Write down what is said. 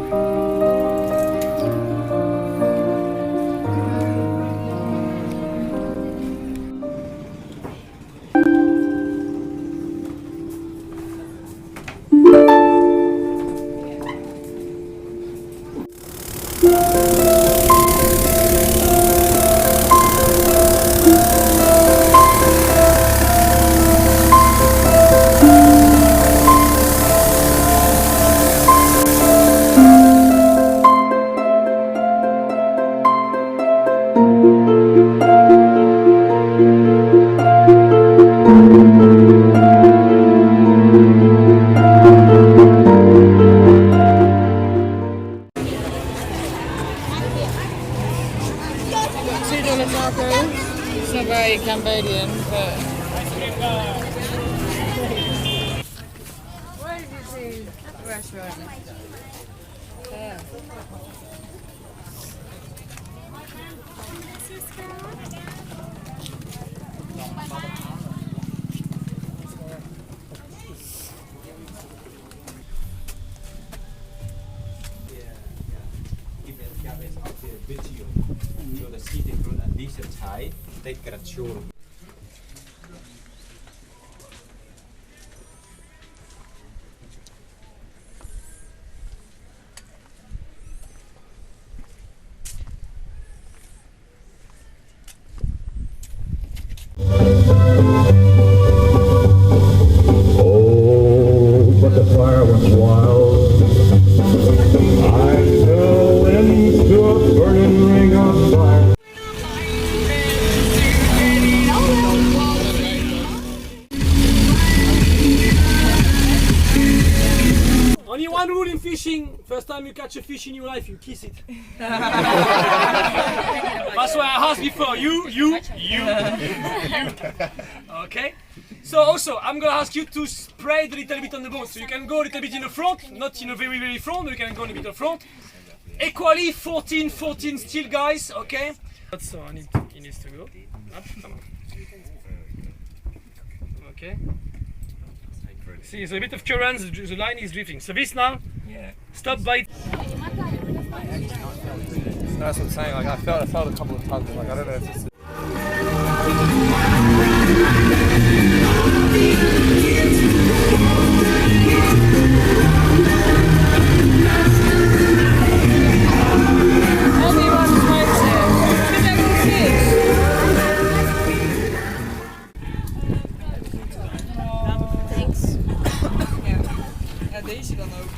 $2 taco. It's not very Cambodian, but. Where did you see the restaurant? Yeah. the city road and this side, take Kratchur. Oh, but the fire was wild. I fell into a burning ring of fire. Only one rule in fishing: first time you catch a fish in your life, you kiss it. That's why I asked before. You. Okay. So also, I'm gonna ask you to spread a little bit on the boat. So you can go a little bit in the front, not in a very, very front, but you can go a bit in the front. Equally 14 still, guys, okay? So he needs to go. Up, come on. Okay. See, there's a bit of currents, the line is drifting. So this now, stop by. That's what I'm saying, like I felt a couple of tons, like I don't know if it's Deze dan ook.